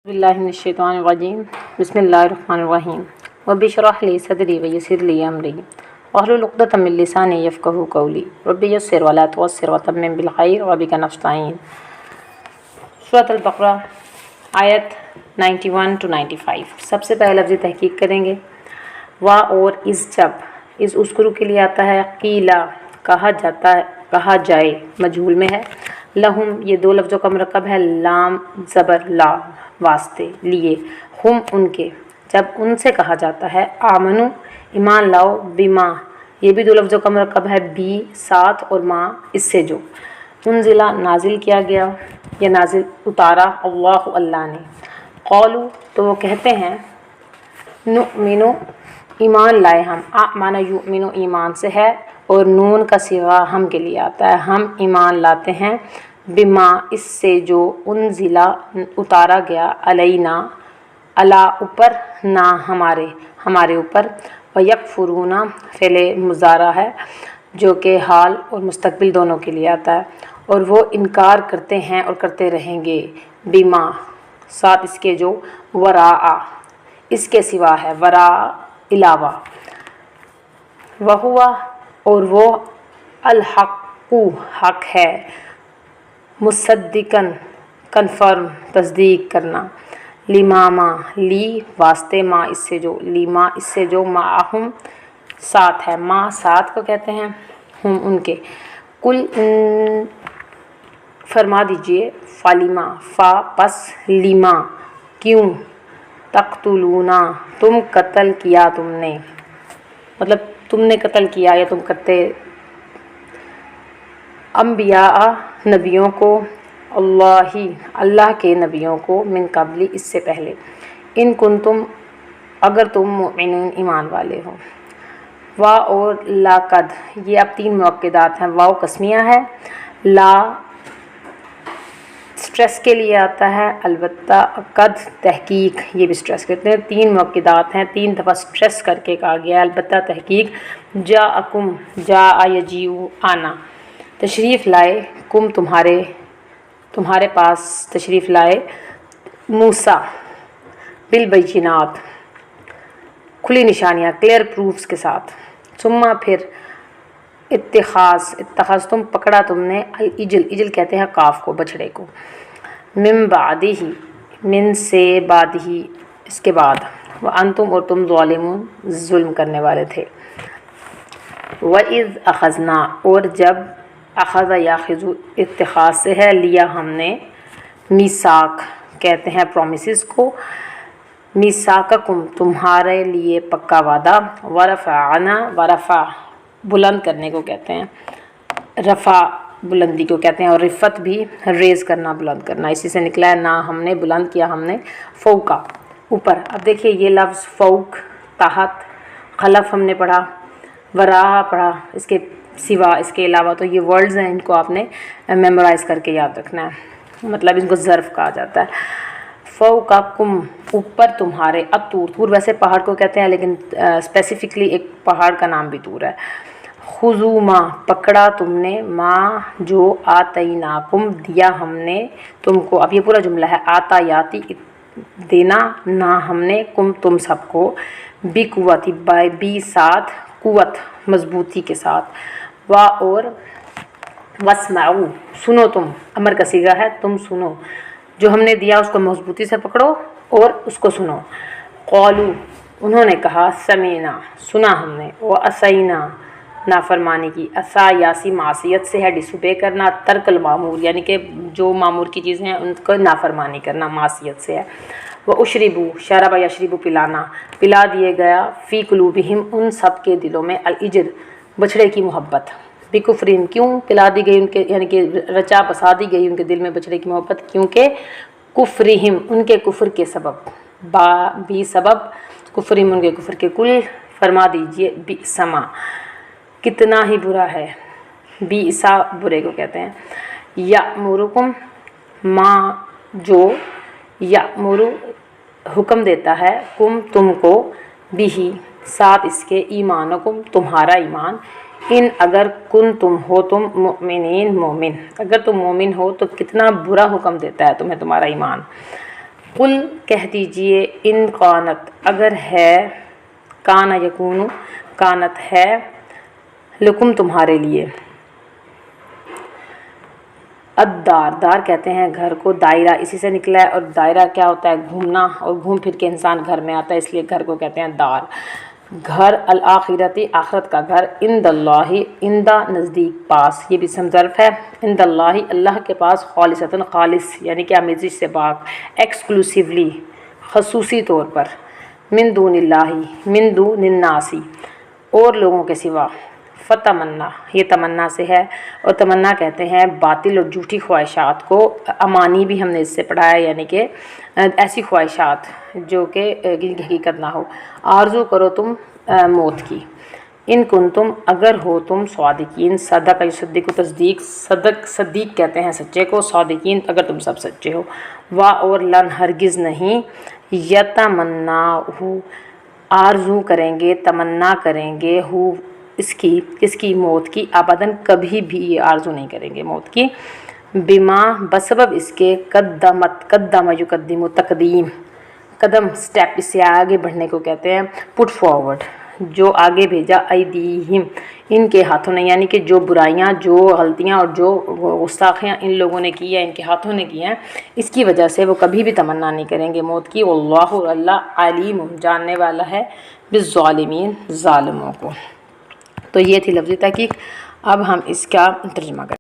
बिल्लाहि मिनश्शैतानिर्रजीम बिस्मिल्लाहिर्रहमानिर्रहीम रब्बि इश्रह ली सदरी वयस्सिर ली अमरी वहलुल उक़दतम मिन लिसानी यफ़क़हू क़ौली रब्बि यस्सिर वला तुअस्सिर वतम्मिम बिल खैर व बिका नस्तईन। सूरत अल-बक़रा आयत 91 to 95। सबसे पहले लफ्ज़ तहक़ीक़ करेंगे। वा और इस जब इस उस्कुरू के लिए आता है, क़ीला कहा जाता है, कहा जाए मजहूल में है। लहुम ये दो लफ्ज़ों का मरकब है, लाम ज़बर ला वास्ते लिए, हम उनके, जब उनसे कहा जाता है आमनु ईमान लाओ, बिमा ये भी दो लफ्ज़ों का मरकब है, बी साथ और माँ इससे जो, उनजिला नाजिल किया गया या नाजिल उतारा अल्लाह अल्लाह ने। क़ौलू तो वो कहते हैं, नुमिनु ईमान लाए हम, आ माना युमिनु ईमान से है और नून का सिगा हम के लिए आता है, हम ईमान लाते हैं, बिमा इससे जो, उनजिला उतारा गया, अलैना अला ऊपर, ना हमारे हमारे ऊपर, व यकफुरूना फ़ेले मुज़ारा है जो कि हाल और मुस्तक़बिल दोनों के लिए आता है, और वो इनकार करते हैं और करते रहेंगे, बिमा साथ इसके जो, वराआ इसके सिवा है, वरा इलावा, वहुआ और वो अल हक़्क़ु हक़ है, मुसद्दिक़न कन्फर्म तस्दीक करना, लिमामा ली वास्ते माँ इससे जो, लीमा इससे जो, माहुम साथ है, माँ साथ को कहते हैं, हम उनके। कुल फरमा दीजिए, फालिमा फ़ा पस लिमा क्यों, तक़्तुलूना तुम कत्ल किया तुमने, मतलब तुमने कत्ल किया या तुम करते, अम्बिया नबियों को, अल्लाह के नबियों को, मिन कबली इससे पहले, इन कुंतुम अगर तुम मुमिनीन ईमान वाले हो। वा और लाकद ये अब तीन मुअक्किदात हैं, वाव कस्मिया है, ला स्ट्रेस के लिए आता है, अलबत्ता कद तहकीक ये भी स्ट्रेस करते हैं। तीन मुअक्किदात हैं, तीन दफ़ा स्ट्रेस करके कहा गया, अलबत्ता तहकीक। जा अकुम जा यजीउ आना तशरीफ़ लाए, कुम तुम्हारे पास तशरीफ़ लाए, मूसा बिल बैयिनात खुली निशानियाँ, क्लियर प्रूफ्स के साथ। सुम्मा फिर इत्तिखाज़ तुम पकड़ा तुमने, अल इजल कहते हैं काफ को, बछड़े को, मिन बादिही मिन से बादिही इसके बाद, व अंतुम और तुम ज़ालिमून जुल्म करने वाले थे। व इज़ अख़ज़ना और जब, अख़ज़ याख़िज़ु इत्तिखाज़ से है, लिया हमने, मीसाक कहते हैं प्रोमिसेस को, मीसाककुम तुम्हारे लिए पक्का वादा, वरफ़अना वरफ़ा बुलंद करने को कहते हैं, रफ़ा बुलंदी को कहते हैं, और रिफ़त भी रेज़ करना, बुलंद करना, इसी से निकला है, ना हमने बुलंद किया हमने, फ़ौका ऊपर। अब देखिए ये लफ्ज़ फ़ौक, तहत, खलफ हमने पढ़ा, वराह पढ़ा, इसके सिवा इसके अलावा, तो ये वर्ड्स हैं, इनको आपने मेमोराइज़ करके याद रखना है, मतलब इनको ज़र्फ़ कहा जाता है। फ़ौक़कुम ऊपर तुम्हारे, अब तूर वैसे पहाड़ को कहते हैं, लेकिन स्पेसिफ़िकली एक पहाड़ का नाम भी तूर है। खुज़ू मा पकड़ा तुमने, माँ जो, आतैनाकुम दिया हमने तुमको। अब ये पूरा जुमला है, आता याती देना, ना हमने, कुम तुम सबको, बी कुव्वती बाय बी साथ, कुव्वत मजबूती के साथ, वा और वस्माऊ सुनो तुम, अमर का सीगा है, तुम सुनो, जो हमने दिया उसको मजबूती से पकड़ो और उसको सुनो। क़ौलू उन्होंने कहा, समीना सुना हमने, व असैना नाफरमानी की, असा यासी मासियत से है, डिसोबे करना, तर्कल मामूर यानी कि जो मामूर की चीज़ें हैं उनको नाफरमानी करना मासियत से है। व उशरिबू शरब यशरिबू पिलाना, पिला दिए गया, फ़ी कुलूबिहिम उन सब के दिलों में, अल इज्र बछड़े की मोहब्बत, बिकुफ्रिम क्यों पिला दी गई उनके, यानी कि रचा बसा दी गई उनके दिल में बछड़े की मोहब्बत, क्योंकि कुफ्रिहिम उनके कुफ्र के सबब, भी सबब कुफ्रिहिम उनके कुफ्र के, कुल फरमा दीजिए, बिसमा कितना ही बुरा है, बीसा बुरे को कहते हैं, या मुरुकुम माँ जो, या मुरु हुक्म देता है, कुम तुमको, बिही साथ इसके, ईमानुकुम तुम्हारा ईमान, इन अगर कुन तुम हो तुम मुमिनीन मोमिन, अगर तुम मोमिन हो तो कितना बुरा हुक्म देता है तुम्हें तुम्हारा ईमान। قل کہہ دیجئے ان کانت اگر ہے، کانا یکونو کانت ہے، لکم تمہارے لیے، الدار دار کہتے ہیں گھر کو، دائرہ اسی سے نکلا ہے، اور دائرہ کیا ہوتا ہے؟ گھومنا، اور گھوم پھر کے انسان گھر میں آتا ہے، اس لیے گھر کو کہتے ہیں دار، گھر، الآخرتی آخرت کا گھر، عند اللہ عندہ نزدیک، پاس، یہ بھی اسم ظرف ہے، عند اللہ اللہ کے پاس، خالصتاً خالص یعنی کہ آمیزش سے پاک، ایکسکلوسیولی خصوصی طور پر، من دون اللہ من دون الناس اور لوگوں کے سوا، فتمنا یہ تمنا سے ہے، اور تمنا کہتے ہیں باطل اور جھوٹی خواہشات کو، امانی بھی ہم نے اس سے پڑھا ہے، یعنی کہ ایسی خواہشات جو کہ جن کی حقیقت نہ ہو، آرزو کرو تم موت کی، ان کنتم اگر ہو تم صادقین، صدق یصدق تصدیق، صدیق کہتے ہیں سچے کو، صادقین اگر تم سب سچے ہو، وا اور لن ہرگز نہیں، یتمناہ آرزو کریں گے، تمنا کریں گے، ہو اس کی موت کی، ابداً کبھی بھی یہ آرزو نہیں کریں گے موت کی، بما بسبب اس کے، قدم یقدم تقدیم، قدم سٹیپ، اس سے آگے بڑھنے کو کہتے ہیں پٹ فارورڈ، جو آگے بھیجا، ایدیہم ان کے ہاتھوں نے، یعنی کہ جو برائیاں، جو غلطیاں اور جو گستاخیاں ان لوگوں نے کی ہیں، ان کے ہاتھوں نے کی ہیں، اس کی وجہ سے وہ کبھی بھی تمنا نہیں کریں گے موت کی، واللہ اللہ علیم جاننے والا ہے، بالظالمین ظالموں کو۔ تو یہ تھی لفظی تحقیق، اب ہم اس کا ترجمہ کریں۔